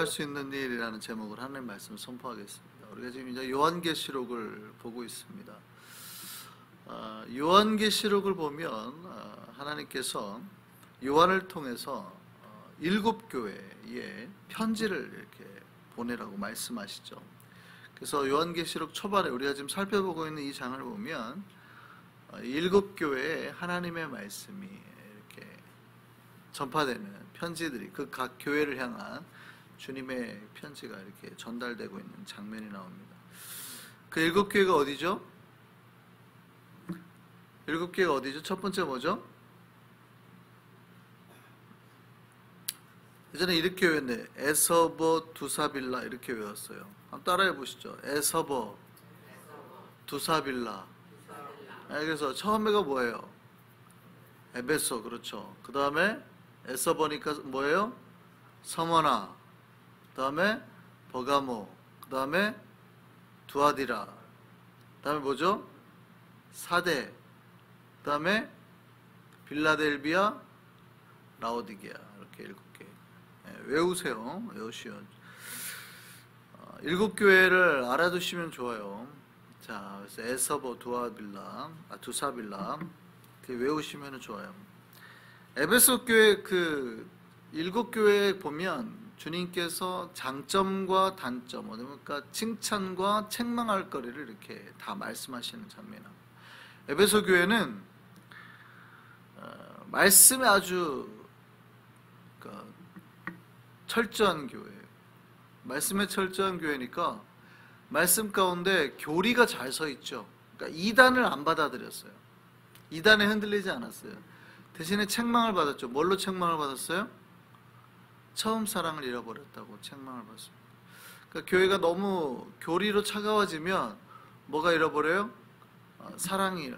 할 수 있는 일이라는 제목을 하나님 말씀을 선포하겠습니다. 우리가 지금 이제 요한계시록을 보고 있습니다. 요한계시록을 보면 하나님께서 요한을 통해서 7교회에 편지를 이렇게 보내라고 말씀하시죠. 그래서 요한계시록 초반에 우리가 지금 살펴보고 있는 이 장을 보면 7교회에 하나님의 말씀이 이렇게 전파되는 편지들이 그 각 교회를 향한 주님의 편지가 이렇게 전달되고 있는 장면이 나옵니다. 그 7교회가 어디죠? 7개가 어디죠? 첫 번째 뭐죠? 예전에 이렇게 외웠는데 에서버 두사빌라 이렇게 외웠어요. 한번 따라해 보시죠. 에서버 두사빌라. 그래서 처음에가 뭐예요? 에베소. 그렇죠. 그 다음에 에서버니까 뭐예요? 서머나. 그 다음에 버가모. 그 다음에 두아디라. 그 다음에 뭐죠? 사대. 그 다음에 빌라델비아, 라오디게아. 이렇게 7개. 외우세요. 외우시오. 7교회를 알아두시면 좋아요. 자, 그래서 에서버, 두사빌라. 이렇게 외우시면 좋아요. 에베소 교회 그 7교회에 보면 주님께서 장점과 단점, 그러니까 칭찬과 책망할 거리를 이렇게 다 말씀하시는 장면이에요. 에베소 교회는 말씀에 아주 철저한 교회예요. 말씀에 철저한 교회니까 말씀 가운데 교리가 잘 서 있죠. 그러니까 이단을 안 받아들였어요. 이단에 흔들리지 않았어요. 대신에 책망을 받았죠. 뭘로 책망을 받았어요? 처음 사랑을 잃어버렸다고 책망을 받습니다. 그러니까 교회가 너무 교리로 차가워지면 뭐가 잃어버려요? 사랑이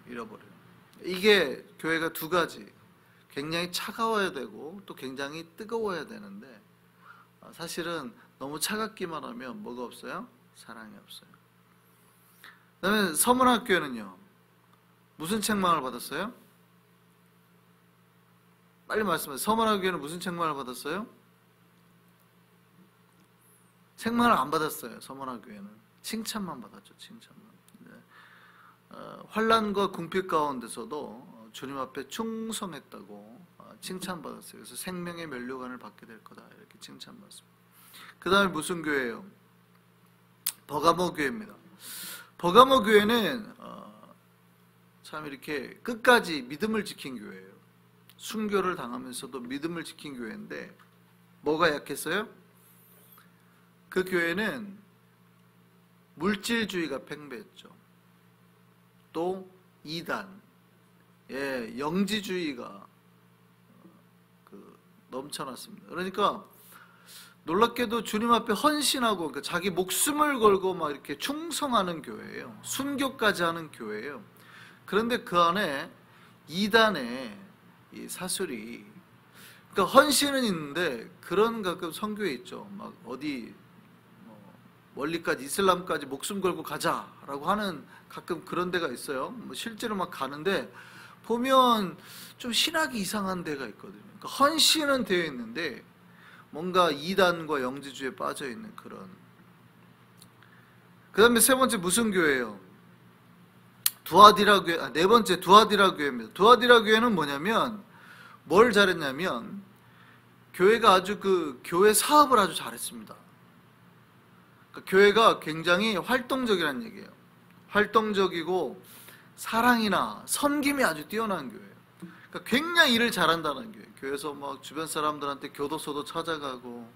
잃어버려요. 이게 교회가 두 가지, 굉장히 차가워야 되고 또 굉장히 뜨거워야 되는데 사실은 너무 차갑기만 하면 뭐가 없어요? 사랑이 없어요. 그 다음에 서문학교회는요, 무슨 책망을 받았어요? 빨리 말씀하세요. 서문학교회는 무슨 책망을 받았어요? 책망을 안 받았어요. 서문학교회는 칭찬만 받았죠. 칭찬만. 환난과 궁핍 가운데서도 주님 앞에 충성했다고 칭찬받았어요. 그래서 생명의 면류관을 받게 될 거다 이렇게 칭찬받습니다. 그 다음에 무슨 교회예요? 버가모 교회입니다. 버가모 교회는 참 이렇게 끝까지 믿음을 지킨 교회예요. 순교를 당하면서도 믿음을 지킨 교회인데 뭐가 약했어요? 그 교회는 물질주의가 팽배했죠. 또 이단, 영지주의가 넘쳐났습니다. 그러니까 놀랍게도 주님 앞에 헌신하고 그러니까 자기 목숨을 걸고 막 이렇게 충성하는 교회예요. 순교까지 하는 교회예요. 그런데 그 안에 이단의 이 사슬이, 그러니까 헌신은 있는데 그런 가끔 선교에 있죠. 막 어디 멀리까지 이슬람까지 목숨 걸고 가자라고 하는 가끔 그런 데가 있어요. 실제로 막 가는데 보면 좀 신학이 이상한 데가 있거든요. 그러니까 헌신은 되어 있는데 뭔가 이단과 영지주의에 빠져 있는 그런. 그 다음에 세 번째 무슨 교회예요? 두아디라 교회. 네 번째 두아디라 교회입니다. 두아디라 교회는 뭐냐면 뭘 잘했냐면 교회가 아주 교회 사업을 아주 잘했습니다. 그러니까 교회가 굉장히 활동적이라는 얘기예요. 활동적이고 사랑이나 섬김이 아주 뛰어난 교회예요. 그러니까 굉장히 일을 잘한다는 교회. 교회에서 막 주변 사람들한테 교도소도 찾아가고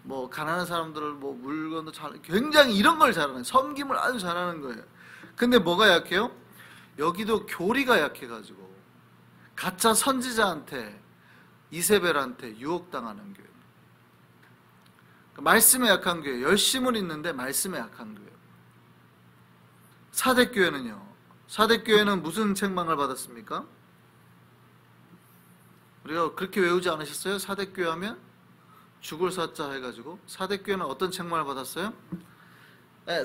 뭐 가난한 사람들을 뭐 물건도 굉장히 이런 걸 잘하는, 섬김을 아주 잘하는 거예요. 근데 뭐가 약해요? 여기도 교리가 약해가지고 가짜 선지자한테, 이세벨한테 유혹당하는 교회. 말씀에 약한 교회, 열심은 있는데 말씀에 약한 교회. 사대교회는요, 사대교회는 무슨 책망을 받았습니까? 우리가 그렇게 외우지 않으셨어요? 사대교회 하면 죽을 사자 해가지고. 사대교회는 어떤 책망을 받았어요?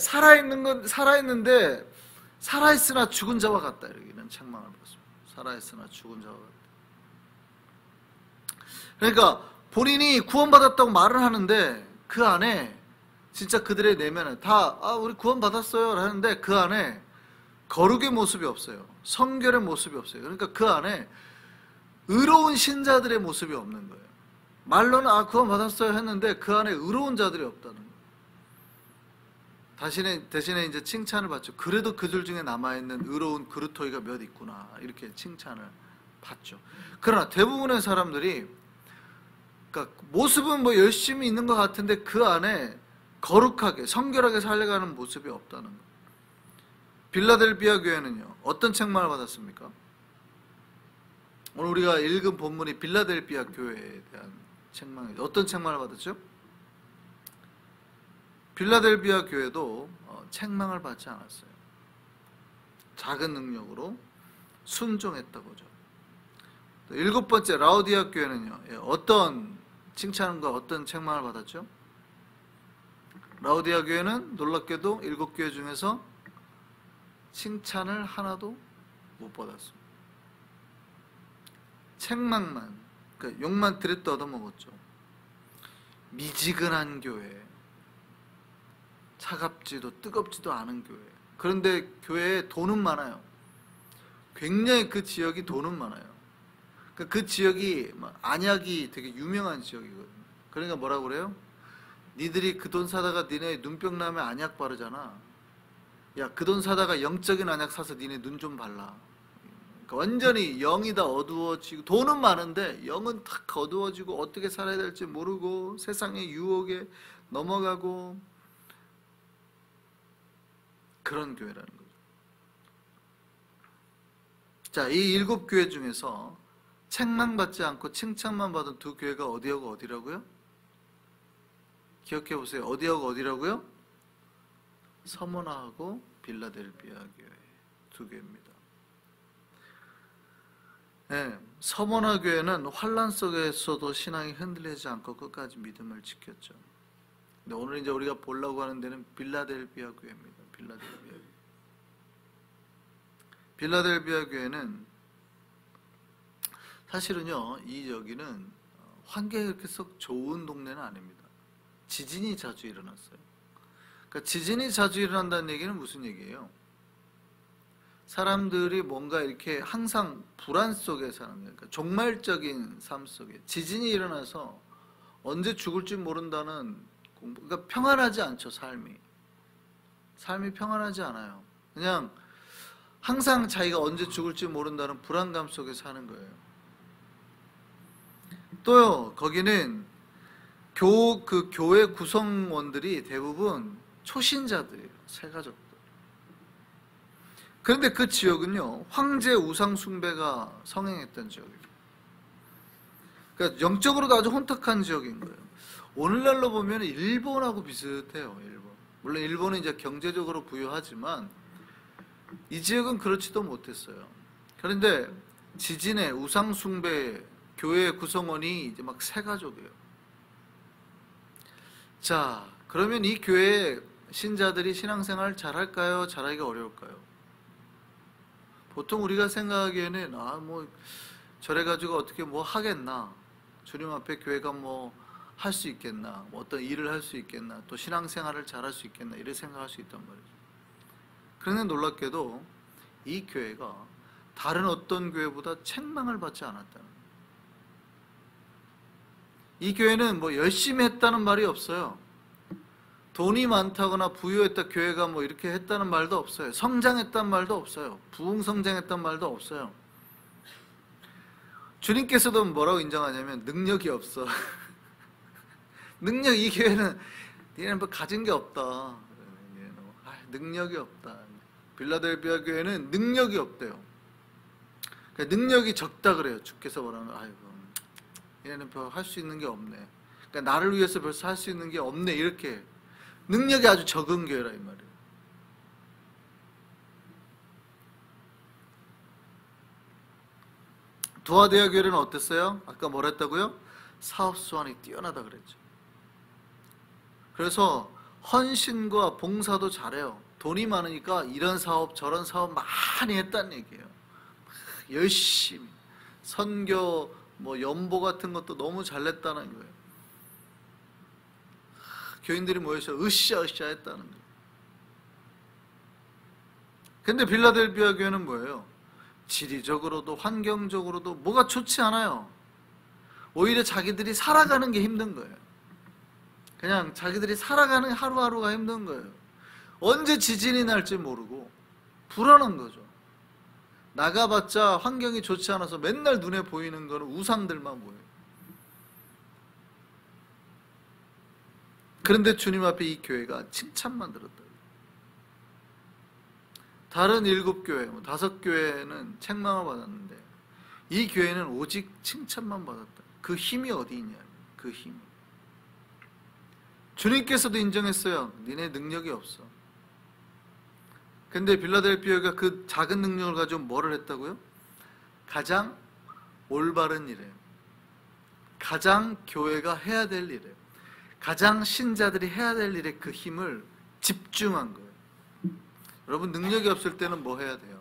살아있는 건 살아있는데 살아있으나 죽은 자와 같다 이런 책망을 받았습니다. 살아있으나 죽은 자와 같다. 그러니까 본인이 구원받았다고 말을 하는데 그 안에 진짜 그들의 내면은 다 우리 구원받았어요 하는데 그 안에 거룩의 모습이 없어요. 성결의 모습이 없어요. 그러니까 그 안에 의로운 신자들의 모습이 없는 거예요. 말로는 구원받았어요 했는데 그 안에 의로운 자들이 없다는 거예요. 대신에 이제 칭찬을 받죠. 그래도 그들 중에 남아있는 의로운 그루터기가 몇 있구나 이렇게 칭찬을 받죠. 그러나 대부분의 사람들이 그러니까 모습은 뭐 열심히 있는 것 같은데 그 안에 거룩하게 성결하게 살려가는 모습이 없다는 거예요. 빌라델비아 교회는요 어떤 책망을 받았습니까? 오늘 우리가 읽은 본문이 빌라델비아 교회에 대한 책망이죠. 어떤 책망을 받았죠? 빌라델비아 교회도 책망을 받지 않았어요. 작은 능력으로 순종했다고죠. 일곱 번째 라오디아 교회는요 어떤 칭찬과 어떤 책망을 받았죠? 라오디아 교회는 놀랍게도 일곱 교회 중에서 칭찬을 하나도 못 받았습니다. 책망만, 그러니까 욕만 들였다 얻어먹었죠. 미지근한 교회, 차갑지도 뜨겁지도 않은 교회. 그런데 교회에 돈은 많아요. 굉장히 그 지역이 돈은 많아요. 그 지역이 안약이 되게 유명한 지역이거든요. 그러니까 뭐라고 그래요? 니들이 그 돈 사다가 니네 눈병 나면 안약 바르잖아. 야, 그 돈 사다가 영적인 안약 사서 니네 눈 좀 발라. 그러니까 완전히 영이 다 어두워지고 돈은 많은데 영은 탁 어두워지고 어떻게 살아야 될지 모르고 세상의 유혹에 넘어가고 그런 교회라는 거죠. 자, 이 일곱 교회 중에서 책망받지 않고 칭찬만 받은 두 교회가 어디하고 어디라고요? 기억해 보세요. 어디하고 어디라고요? 서머나하고 빌라델비아 교회 두 교회입니다. 네, 서머나 교회는 환란 속에서도 신앙이 흔들리지 않고 끝까지 믿음을 지켰죠. 근데 오늘 이제 우리가 보려고 하는 데는 빌라델비아 교회입니다. 빌라델비아 교회는 사실은요 이 여기는 환경이 그렇게 썩 좋은 동네는 아닙니다. 지진이 자주 일어났어요. 그러니까 지진이 자주 일어난다는 얘기는 무슨 얘기예요? 사람들이 뭔가 이렇게 항상 불안 속에 사는 거예요. 그러니까 종말적인 삶 속에 지진이 일어나서 언제 죽을지 모른다는 공부, 그러니까 평안하지 않죠. 삶이 평안하지 않아요. 그냥 항상 자기가 언제 죽을지 모른다는 불안감 속에 사는 거예요. 또요 거기는 그 교회 구성원들이 대부분 초신자들이에요. 세가족들. 그런데 그 지역은요 황제 우상 숭배가 성행했던 지역이에요. 그러니까 영적으로도 아주 혼탁한 지역인 거예요. 오늘날로 보면 일본하고 비슷해요. 물론 일본은 이제 경제적으로 부유하지만 이 지역은 그렇지도 못했어요. 그런데 지진에 우상 숭배 교회 구성원이 이제 막 세가족이에요. 자, 그러면 이 교회 신자들이 신앙생활 잘할까요? 잘하기가 어려울까요? 보통 우리가 생각하기에는 뭐 저래가지고 어떻게 뭐 하겠나? 주님 앞에 교회가 뭐 할 수 있겠나? 뭐 어떤 일을 할 수 있겠나? 또 신앙생활을 잘할 수 있겠나? 이렇게 생각할 수 있단 말이죠. 그런데 놀랍게도 이 교회가 다른 어떤 교회보다 책망을 받지 않았다는 거예요. 이 교회는 뭐 열심히 했다는 말이 없어요. 돈이 많다거나 부유했다 교회가 뭐 이렇게 했다는 말도 없어요. 성장했다는 말도 없어요. 부흥성장했다는 말도 없어요. 주님께서도 뭐라고 인정하냐면 능력이 없어. 이 교회는 얘는 뭐 가진 게 없다. 능력이 없다. 빌라델비아 교회는 능력이 없대요. 그러니까 능력이 적다 그래요. 주께서 뭐라면 아이고 얘는 별 할 수 있는 게 없네. 그러니까 나를 위해서 벌써 할 수 있는 게 없네. 이렇게 능력이 아주 적은 교회라 이 말이에요. 두아데아 교회는 어땠어요? 아까 뭐라 했다고요? 사업 수완이 뛰어나다 그랬죠. 그래서 헌신과 봉사도 잘해요. 돈이 많으니까 이런 사업 저런 사업 많이 했다는 얘기예요. 열심히 선교 뭐 연보 같은 것도 너무 잘 냈다는 거예요. 교인들이 모여서 으쌰으쌰 했다는 거예요. 근데 빌라델비아 교회는 뭐예요? 지리적으로도 환경적으로도 뭐가 좋지 않아요. 오히려 자기들이 살아가는 게 힘든 거예요. 그냥 자기들이 살아가는 하루하루가 힘든 거예요. 언제 지진이 날지 모르고 불안한 거죠. 나가봤자 환경이 좋지 않아서 맨날 눈에 보이는 거는 우상들만 보여요. 그런데 주님 앞에 이 교회가 칭찬만 들었다. 다른 7교회, 5교회는 책망을 받았는데 이 교회는 오직 칭찬만 받았다. 그 힘이 어디 있냐? 그 힘. 주님께서도 인정했어요. 니네 능력이 없어. 근데 빌라델비아가 그 작은 능력을 가지고 뭐를 했다고요? 가장 올바른 일이에요. 가장 교회가 해야 될 일이에요. 가장 신자들이 해야 될 일에 그 힘을 집중한 거예요. 여러분, 능력이 없을 때는 뭐 해야 돼요?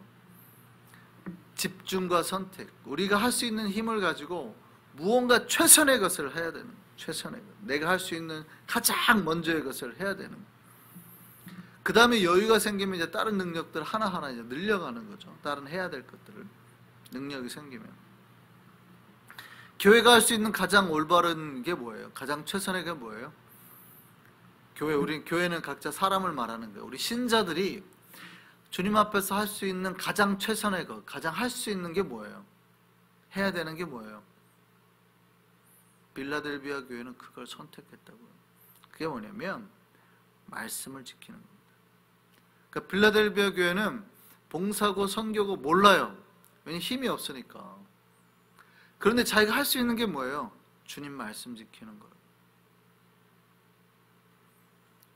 집중과 선택. 우리가 할 수 있는 힘을 가지고 무언가 최선의 것을 해야 되는 거예요. 최선의 것. 내가 할 수 있는 가장 먼저의 것을 해야 되는 거예요. 그 다음에 여유가 생기면 이제 다른 능력들 하나하나 이제 늘려가는 거죠. 다른 해야 될 것들을. 능력이 생기면. 교회가 할 수 있는 가장 올바른 게 뭐예요? 가장 최선의 게 뭐예요? 우리 교회는 각자 사람을 말하는 거예요. 우리 신자들이 주님 앞에서 할 수 있는 가장 최선의 것, 가장 할 수 있는 게 뭐예요? 해야 되는 게 뭐예요? 빌라델비아 교회는 그걸 선택했다고요. 그게 뭐냐면 말씀을 지키는 겁니다. 그러니까 빌라델비아 교회는 봉사고 선교고 몰라요. 왜냐면 힘이 없으니까. 그런데 자기가 할 수 있는 게 뭐예요? 주님 말씀 지키는 거예요.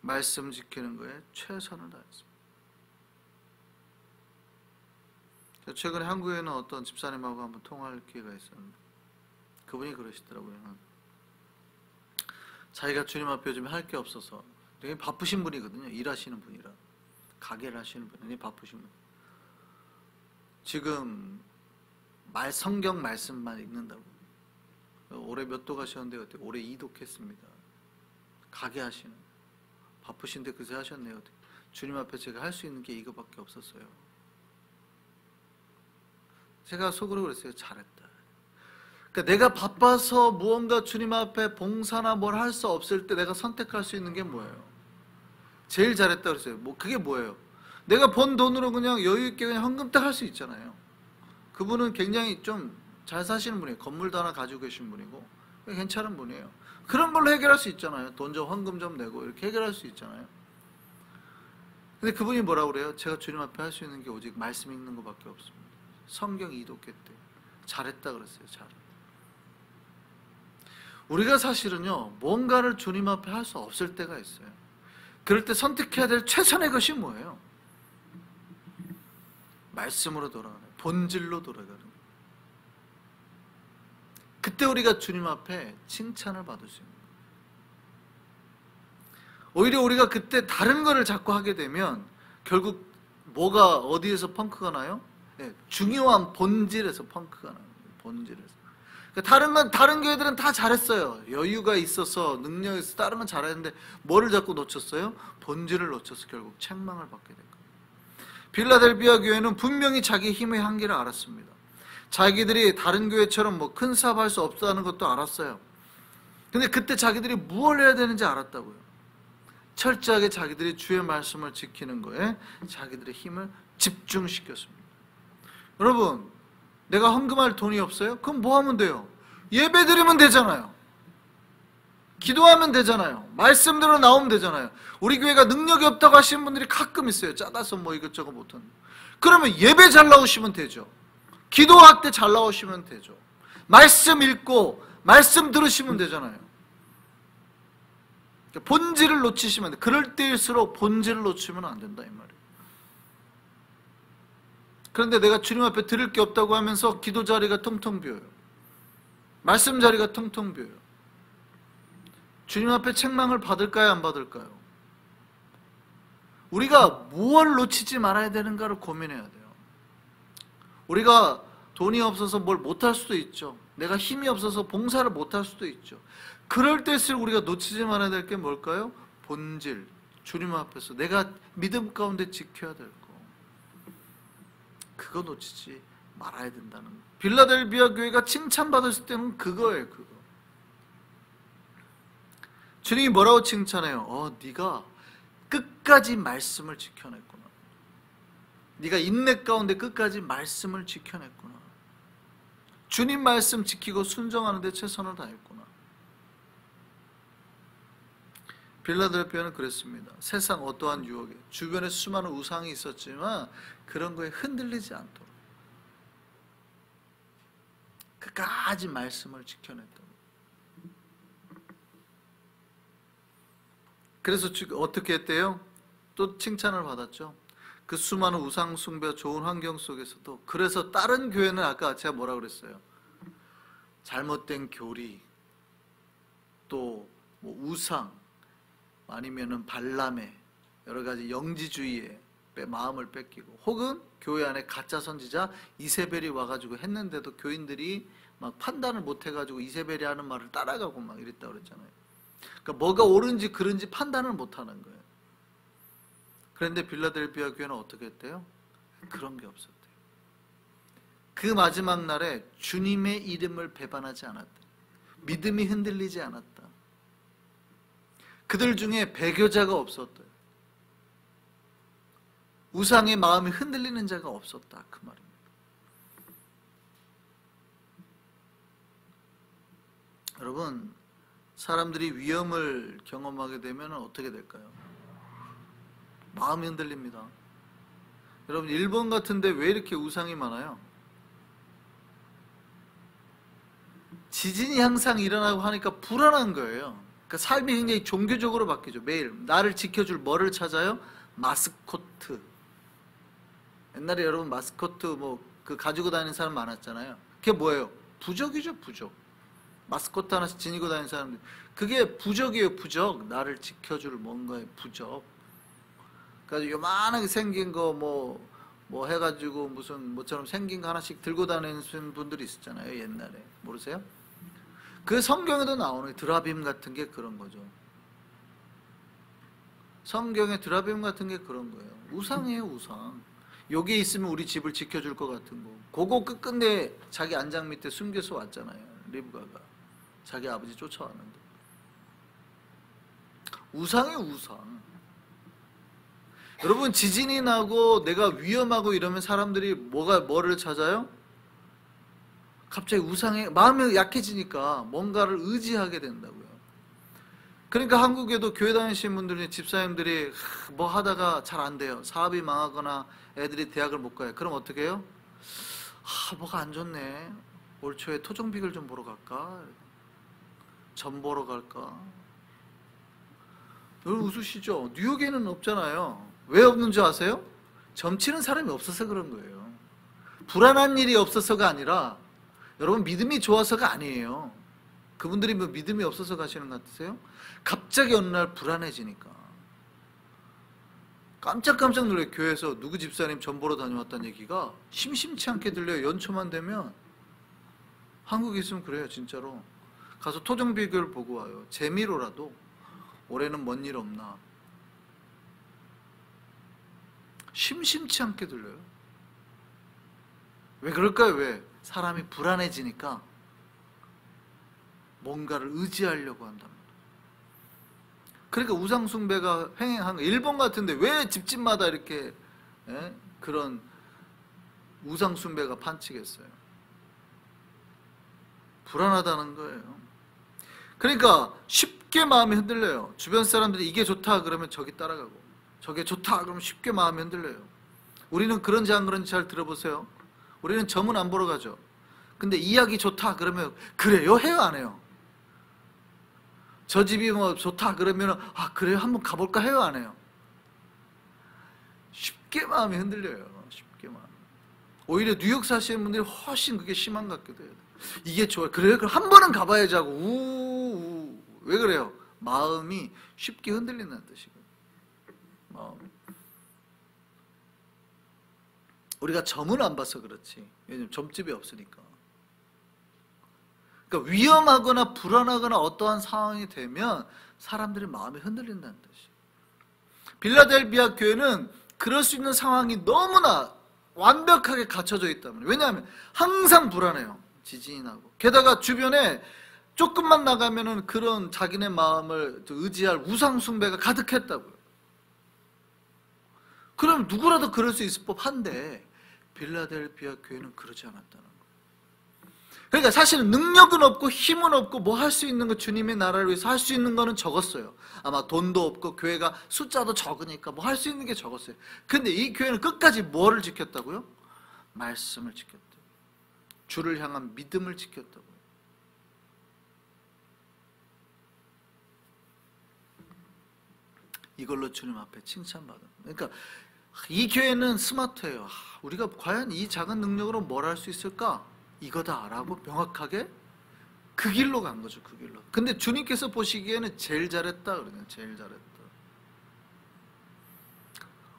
말씀 지키는 거에 최선을 다했습니다. 최근에 한국에는 어떤 집사님하고 한번 통화할 기회가 있었는데 그분이 그러시더라고요. 자기가 주님 앞에 요즘 할 게 없어서 되게 바쁘신 분이거든요. 일하시는 분이라. 가게를 하시는 분이 바쁘신 분. 지금 성경 말씀만 읽는다고. 올해 몇 도 가셨는데 어떻게? 올해 2도 했습니다. 가게 하시는. 바쁘신데 그새 하셨네요. 어떻게? 주님 앞에 제가 할 수 있는 게 이거밖에 없었어요. 제가 속으로 그랬어요. 잘했다. 그러니까 내가 바빠서 무언가 주님 앞에 봉사나 뭘 할 수 없을 때 내가 선택할 수 있는 게 뭐예요? 제일 잘했다 그랬어요. 그게 뭐예요? 내가 번 돈으로 그냥 여유 있게 그냥 헌금딱 할 수 있잖아요. 그분은 굉장히 좀 잘 사시는 분이에요. 건물도 하나 가지고 계신 분이고 괜찮은 분이에요. 그런 걸로 해결할 수 있잖아요. 돈 좀 헌금 좀 내고 이렇게 해결할 수 있잖아요. 근데 그분이 뭐라고 그래요? 제가 주님 앞에 할 수 있는 게 오직 말씀 읽는 것밖에 없습니다. 성경 이독했대. 잘했다 그랬어요. 잘했다. 우리가 사실은요, 뭔가를 주님 앞에 할 수 없을 때가 있어요. 그럴 때 선택해야 될 최선의 것이 뭐예요? 말씀으로 돌아가는, 본질로 돌아가는 거예요. 그때 우리가 주님 앞에 칭찬을 받을 수 있는 거예요. 오히려 우리가 그때 다른 거를 자꾸 하게 되면 결국 뭐가 어디에서 펑크가 나요? 네, 중요한 본질에서 펑크가 나요. 본질에서. 그러니까 다른 교회들은 다 잘했어요. 여유가 있어서 능력이 있어서 다른 건 잘했는데 뭐를 자꾸 놓쳤어요? 본질을 놓쳐서 결국 책망을 받게 된 거예요. 빌라델비아 교회는 분명히 자기 힘의 한계를 알았습니다. 자기들이 다른 교회처럼 큰 사업할 수 없다는 것도 알았어요. 근데 그때 자기들이 무엇을 해야 되는지 알았다고요. 철저하게 자기들이 주의 말씀을 지키는 거에 자기들의 힘을 집중시켰습니다. 여러분, 내가 헌금할 돈이 없어요? 그럼 뭐 하면 돼요? 예배 드리면 되잖아요. 기도하면 되잖아요. 말씀대로 나오면 되잖아요. 우리 교회가 능력이 없다고 하시는 분들이 가끔 있어요. 작아서 이것저것 못하는. 그러면 예배 잘 나오시면 되죠. 기도할 때 잘 나오시면 되죠. 말씀 읽고 말씀 들으시면 되잖아요. 본질을 놓치시면 돼. 그럴 때일수록 본질을 놓치면 안 된다 이 말이에요. 그런데 내가 주님 앞에 드릴 게 없다고 하면서 기도 자리가 텅텅 비어요. 말씀 자리가 텅텅 비어요. 주님 앞에 책망을 받을까요? 안 받을까요? 우리가 무엇을 놓치지 말아야 되는가를 고민해야 돼요. 우리가 돈이 없어서 뭘 못할 수도 있죠. 내가 힘이 없어서 봉사를 못할 수도 있죠. 그럴 때일수록 우리가 놓치지 말아야 될 게 뭘까요? 본질, 주님 앞에서 내가 믿음 가운데 지켜야 될 거, 그거 놓치지 말아야 된다는 거. 빌라델비아 교회가 칭찬받았을 때는 그거예요. 그거. 주님이 뭐라고 칭찬해요? 네가 끝까지 말씀을 지켜냈구나. 네가 인내 가운데 끝까지 말씀을 지켜냈구나. 주님 말씀 지키고 순종하는 데 최선을 다했구나. 빌라델비아는 그랬습니다. 세상 어떠한 유혹에 주변에 수많은 우상이 있었지만 그런 거에 흔들리지 않도록 끝까지 말씀을 지켜냈다. 그래서 어떻게 했대요? 또 칭찬을 받았죠. 그 수많은 우상 숭배와 좋은 환경 속에서도. 그래서 다른 교회는 아까 제가 뭐라 그랬어요? 잘못된 교리, 또 뭐 우상, 아니면은 발람에 여러 가지 영지주의에 마음을 뺏기고, 혹은 교회 안에 가짜 선지자 이세벨이 와가지고 했는데도 교인들이 막 판단을 못 해가지고 이세벨이 하는 말을 따라가고 막 이랬다고 그랬잖아요. 그러니까 뭐가 옳은지 그른지 판단을 못 하는 거예요. 그런데 빌라델비아 교회는 어떻게 했대요? 그런 게 없었대요. 그 마지막 날에 주님의 이름을 배반하지 않았다. 믿음이 흔들리지 않았다. 그들 중에 배교자가 없었대요. 우상의 마음이 흔들리는 자가 없었다. 그 말입니다. 여러분, 사람들이 위험을 경험하게 되면 어떻게 될까요? 마음이 흔들립니다. 여러분, 일본 같은데 왜 이렇게 우상이 많아요? 지진이 항상 일어나고 하니까 불안한 거예요. 그러니까 삶이 굉장히 종교적으로 바뀌죠. 매일 나를 지켜줄 뭐를 찾아요? 마스코트. 옛날에 여러분 마스코트 뭐 그 가지고 다니는 사람 많았잖아요. 그게 뭐예요? 부적이죠, 부적. 마스코트 하나씩 지니고 다니는 사람들, 그게 부적이에요. 부적. 나를 지켜줄 뭔가의 부적. 그래서 요만하게 생긴 거 뭐 해가지고 무슨 뭐처럼 생긴 거 하나씩 들고 다니는 분들이 있었잖아요. 옛날에. 모르세요? 그 성경에도 나오는 드라빔 같은 게 그런 거죠. 성경에 드라빔 같은 게 그런 거예요. 우상이에요, 우상. 여기에 있으면 우리 집을 지켜줄 것 같은 거. 그거 끝끝내 자기 안장 밑에 숨겨서 왔잖아요. 리브가가. 자기 아버지 쫓아왔는데. 우상이에요, 우상. 여러분, 지진이 나고 내가 위험하고 이러면 사람들이 뭐를 찾아요? 갑자기 우상에 마음이 약해지니까 뭔가를 의지하게 된다고요. 그러니까 한국에도 교회 다니시는 분들이, 집사님들이 뭐 하다가 잘 안 돼요. 사업이 망하거나 애들이 대학을 못 가요. 그럼 어떻게 해요? 뭐가 안 좋네. 올 초에 토종비글 좀 보러 갈까? 점 보러 갈까? 여러분 웃으시죠? 뉴욕에는 없잖아요. 왜 없는 줄 아세요? 점치는 사람이 없어서 그런 거예요. 불안한 일이 없어서가 아니라 여러분 믿음이 좋아서가 아니에요. 그분들이 뭐 믿음이 없어서 가시는 것 같으세요? 갑자기 어느 날 불안해지니까. 깜짝깜짝 놀라요. 교회에서 누구 집사님 점 보러 다녀왔다는 얘기가 심심치 않게 들려요. 연초만 되면. 한국에 있으면 그래요, 진짜로. 가서 토종비교를 보고 와요. 재미로라도 올해는 뭔 일 없나. 심심치 않게 들려요. 왜 그럴까요? 왜? 사람이 불안해지니까 뭔가를 의지하려고 한단 말이에요. 그러니까 우상숭배가 횡행한 거예요. 일본 같은데 왜 집집마다 이렇게 그런 우상숭배가 판치겠어요? 불안하다는 거예요. 그러니까 쉽게 마음이 흔들려요. 주변 사람들이 이게 좋다 그러면 저기 따라가고, 저게 좋다 그러면 쉽게 마음이 흔들려요. 우리는 그런지 안 그런지 잘 들어보세요. 우리는 점은 안 보러 가죠. 근데 이야기 좋다 그러면 그래요? 해요? 안 해요? 저 집이 뭐 좋다 그러면 그래요? 한번 가볼까? 해요? 안 해요? 쉽게 마음이 흔들려요. 쉽게 마음. 오히려 뉴욕 사시는 분들이 훨씬 그게 심한 것 같기도 해요. 이게 좋아요. 그래요? 그럼 한 번은 가봐야지 하고 우우. 왜 그래요? 마음이 쉽게 흔들린다는 뜻이거든요. 마음. 우리가 점은 안 봐서 그렇지. 왜냐면 점집이 없으니까. 그러니까 위험하거나 불안하거나 어떠한 상황이 되면 사람들의 마음이 흔들린다는 뜻이에요. 빌라델비아 교회는 그럴 수 있는 상황이 너무나 완벽하게 갖춰져 있다면, 왜냐하면 항상 불안해요. 지진이 나고, 게다가 주변에 조금만 나가면은 그런 자기네 마음을 의지할 우상 숭배가 가득했다고요. 그럼 누구라도 그럴 수 있을 법한데 빌라델비아 교회는 그러지 않았다는 거예요. 그러니까 사실은 능력은 없고 힘은 없고 뭐 할 수 있는 거, 주님의 나라를 위해서 할 수 있는 거는 적었어요. 아마 돈도 없고 교회가 숫자도 적으니까 뭐 할 수 있는 게 적었어요. 근데 이 교회는 끝까지 뭐를 지켰다고요? 말씀을 지켰대요. 주를 향한 믿음을 지켰다고요. 이걸로 주님 앞에 칭찬받은. 그러니까 이 교회는 스마트해요. 우리가 과연 이 작은 능력으로 뭘 할 수 있을까? 이거다라고 명확하게 그 길로 간 거죠. 그 길로. 근데 주님께서 보시기에는 제일 잘했다 그러네요. 제일 잘했다.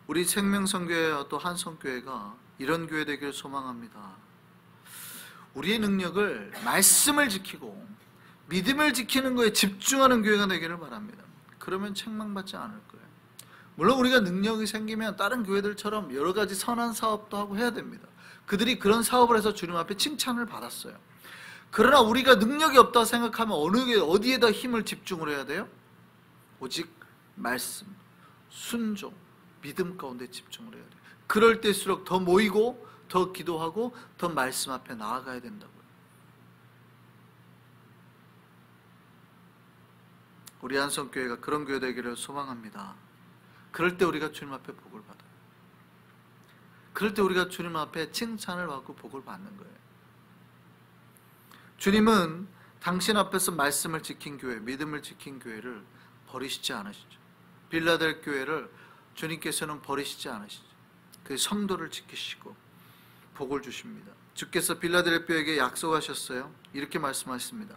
우리 생명성교회와 또 한성교회가 이런 교회 되기를 소망합니다. 우리의 능력을 말씀을 지키고 믿음을 지키는 거에 집중하는 교회가 되기를 바랍니다. 그러면 책망받지 않을 거예요. 물론 우리가 능력이 생기면 다른 교회들처럼 여러 가지 선한 사업도 하고 해야 됩니다. 그들이 그런 사업을 해서 주님 앞에 칭찬을 받았어요. 그러나 우리가 능력이 없다고 생각하면 어디에다 힘을 집중을 해야 돼요? 오직 말씀, 순종, 믿음 가운데 집중을 해야 돼요. 그럴 때일수록 더 모이고 더 기도하고 더 말씀 앞에 나아가야 된다고요. 우리 한성교회가 그런 교회 되기를 소망합니다. 그럴 때 우리가 주님 앞에 복을 받아요. 그럴 때 우리가 주님 앞에 칭찬을 받고 복을 받는 거예요. 주님은 당신 앞에서 말씀을 지킨 교회, 믿음을 지킨 교회를 버리시지 않으시죠. 빌라델 교회를 주님께서는 버리시지 않으시죠. 그 성도를 지키시고 복을 주십니다. 주께서 빌라델비아에게 약속하셨어요. 이렇게 말씀하십니다.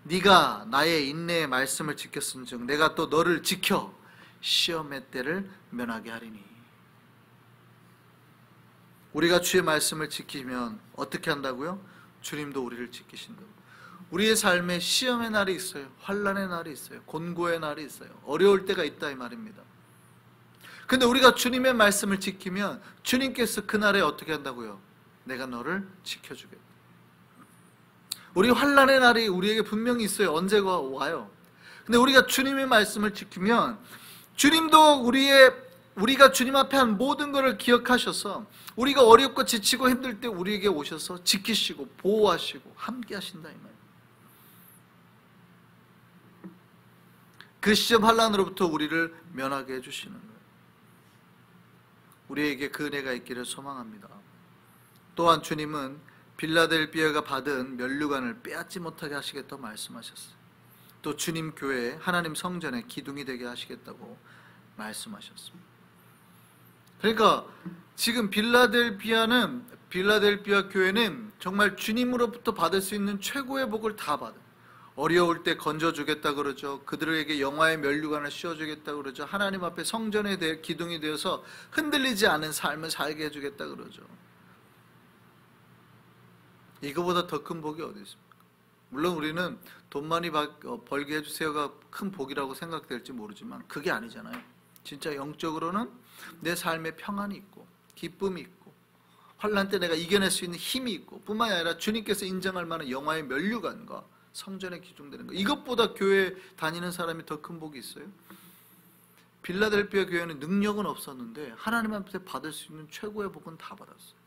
네가 나의 인내의 말씀을 지켰은즉 내가 또 너를 지켜 시험의 때를 면하게 하리니. 우리가 주의 말씀을 지키면 어떻게 한다고요? 주님도 우리를 지키신다고. 우리의 삶에 시험의 날이 있어요. 환난의 날이 있어요. 곤고의 날이 있어요. 어려울 때가 있다 이 말입니다. 근데 우리가 주님의 말씀을 지키면 주님께서 그날에 어떻게 한다고요? 내가 너를 지켜주겠다. 우리 환난의 날이 우리에게 분명히 있어요. 언제가 와요. 근데 우리가 주님의 말씀을 지키면 주님도 우리가 주님 앞에 한 모든 것을 기억하셔서 우리가 어렵고 지치고 힘들 때 우리에게 오셔서 지키시고 보호하시고 함께 하신다 이 말이에요. 그 시험 환난으로부터 우리를 면하게 해주시는 거예요. 우리에게 그 은혜가 있기를 소망합니다. 또한 주님은 빌라델비아가 받은 면류관을 빼앗지 못하게 하시겠다고 말씀하셨어요. 또 주님 교회에 하나님 성전에 기둥이 되게 하시겠다고 말씀하셨습니다. 그러니까 지금 빌라델비아 교회는 정말 주님으로부터 받을 수 있는 최고의 복을 다 받아요. 어려울 때 건져주겠다 그러죠. 그들에게 영화의 면류관을 씌워주겠다 그러죠. 하나님 앞에 성전에 대해 기둥이 되어서 흔들리지 않은 삶을 살게 해주겠다 그러죠. 이거보다 더 큰 복이 어디 있습니까? 물론 우리는 돈 많이 벌게 해주세요가 큰 복이라고 생각될지 모르지만 그게 아니잖아요. 진짜 영적으로는 내 삶에 평안이 있고 기쁨이 있고 환난 때 내가 이겨낼 수 있는 힘이 있고 뿐만이 아니라 주님께서 인정할 만한 영화의 면류관과 성전에 기중되는 거, 이것보다 교회 다니는 사람이 더 큰 복이 있어요? 빌라델비아 교회는 능력은 없었는데 하나님 앞에 받을 수 있는 최고의 복은 다 받았어요.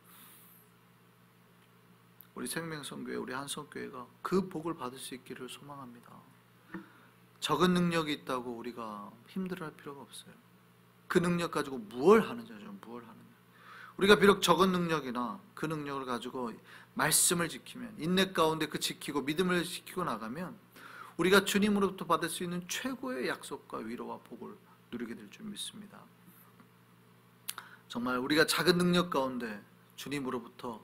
우리 생명성교회, 우리 한성교회가 그 복을 받을 수 있기를 소망합니다. 적은 능력이 있다고 우리가 힘들어할 필요가 없어요. 그 능력 가지고 무엇을 하느냐죠. 무엇을 하느냐. 우리가 비록 적은 능력이나 그 능력을 가지고 말씀을 지키면, 인내 가운데 그 지키고 믿음을 지키고 나가면 우리가 주님으로부터 받을 수 있는 최고의 약속과 위로와 복을 누리게 될 줄 믿습니다. 정말 우리가 작은 능력 가운데 주님으로부터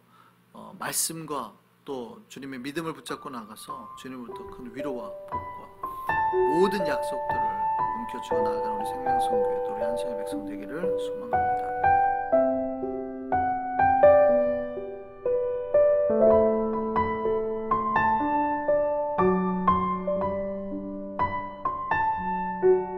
말씀과 또 주님의 믿음을 붙잡고 나가서 주님으로부터 큰 위로와 복과 모든 약속들을 움켜쥐고 나아가는 우리 생명성교회 또 우리 한성의 백성 되기를 소망합니다. 네.